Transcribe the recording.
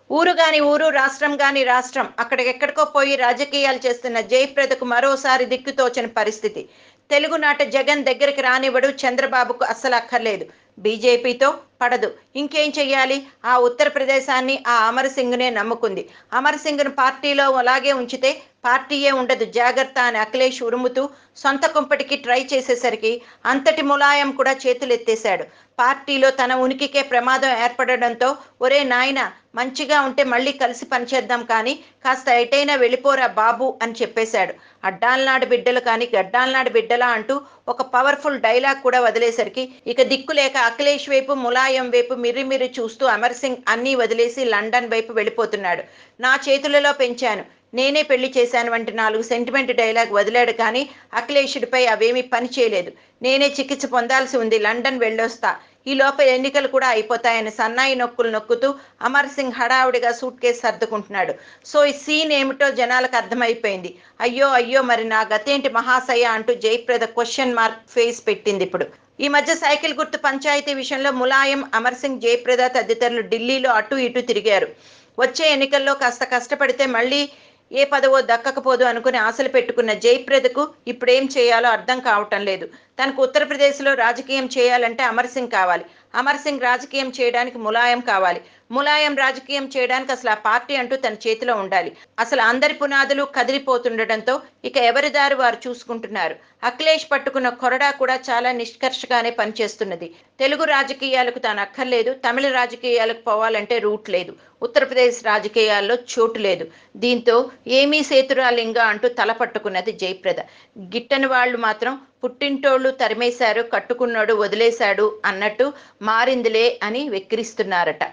ఊరు గాని ఊరు, రాష్ట్రం గాని రాష్ట్రం, అక్కడికెక్కడికో పోయి రాజకీయాలు చేస్తున్న జయప్రదకు మరోసారి దిక్కుతోచని పరిస్థితి. తెలుగునాట జగన్ దగ్గరికి రానివ్వడు, చంద్రబాబుకు అస్సలు అక్కర్లేదు. బీజేపీతో పడదు. ఇంకేం చెయ్యాలి? ఆ ఉత్తరప్రదేశాన్ని ఆ అమర్ సింగ్‌నే నమ్ముకుంది. అమర్ సింగ్‌ను పార్టీలో అలాగే ఉంచితే పార్టీయే ఉండదు జాగ్రత్త అని అఖిలేష్ ఉరుముతూ సొంత కుంపటికి ట్రై చేసేసరికి అంతటి ములాయం కూడా చేతులెత్తేశాడు. పార్టీలో తన ఉనికికే ప్రమాదం ఏర్పడడంతో ఒరే నాయనా మంచిగా ఉంటే మళ్ళీ కలిసి పనిచేద్దాం కానీ కాస్త ఎటైనా వెళ్ళిపోరా బాబు అని చెప్పేశాడు. అడ్డాలనాడు బిడ్డలు కానీ గడ్డాలనాడు బిడ్డలా అంటూ ఒక పవర్ఫుల్ డైలాగ్ కూడా వదిలేసరికి ఇక దిక్కులేక అఖిలేష్ వైపు ములాయం వైపు మిర్రిమిర్రి చూస్తూ అమర్ సింగ్ అన్నీ వదిలేసి లండన్ వైపు వెళ్ళిపోతున్నాడు. నా చేతులలో పెంచాను, నేనే పెళ్లి చేశాను వంటి 4 సెంటిమెంట్ డైలాగ్ వదిలాడు కానీ అఖిలేషుడిపై అవేమీ పని చేయలేదు. నేనే చికిత్స పొందాల్సి ఉంది, లండన్ వెళ్ళొస్తా, ఈ లోపల ఎన్నికలు కూడా అయిపోతాయని సన్నాయి నొక్కులు నొక్కుతూ అమర్ సింగ్ హడావుడిగా సూట్ కేసు సర్దుకుంటున్నాడు. సో ఈ సీన్ ఏమిటో జనాలకు అర్థమైపోయింది. అయ్యో అయ్యో మరి నా గతేంటి మహాశయ అంటూ జయప్రద క్వశ్చన్ మార్క్ ఫేస్ పెట్టింది ఇప్పుడు. ఈ మధ్య సైకిల్ గుర్తు పంచాయతీ విషయంలో ములాయం, అమర్ సింగ్, జయప్రద తదితరులు ఢిల్లీలో అటు ఇటు తిరిగారు. వచ్చే ఎన్నికల్లో కాస్త కష్టపడితే మళ్ళీ ఏ పదవో దక్కకపోదు అనుకుని ఆశలు పెట్టుకున్న జయప్రదకు ఇప్పుడేం చేయాలో అర్థం కావటం లేదు. తనకు ఉత్తరప్రదేశ్లో రాజకీయం చేయాలంటే అమర్ సింగ్ కావాలి, అమర్ సింగ్ రాజకీయం చేయడానికి ములాయం కావాలి, ములాయం రాజకీయం చేయడానికి అసలు ఆ పార్టీ అంటూ తన చేతిలో ఉండాలి. అసలు అందరి పునాదులు కదిలిపోతుండటంతో ఇక ఎవరి దారి వారు చూసుకుంటున్నారు. అఖిలేష్ పట్టుకున్న కొరడా కూడా చాలా నిష్కర్షగానే పనిచేస్తున్నది. తెలుగు రాజకీయాలకు తాను అక్కర్లేదు, తమిళ రాజకీయాలకు పోవాలంటే రూట్ లేదు, ఉత్తరప్రదేశ్ రాజకీయాల్లో చోటు లేదు. దీంతో ఏమీ సేతురాలింగా అంటూ తల పట్టుకున్నది జయప్రద. గిట్టని వాళ్ళు మాత్రం పుట్టింటోళ్ళు తరిమేశారు, కట్టుకున్నాడు వదిలేశాడు అన్నట్టు మారిందిలే అని వెక్కిరిస్తున్నారట.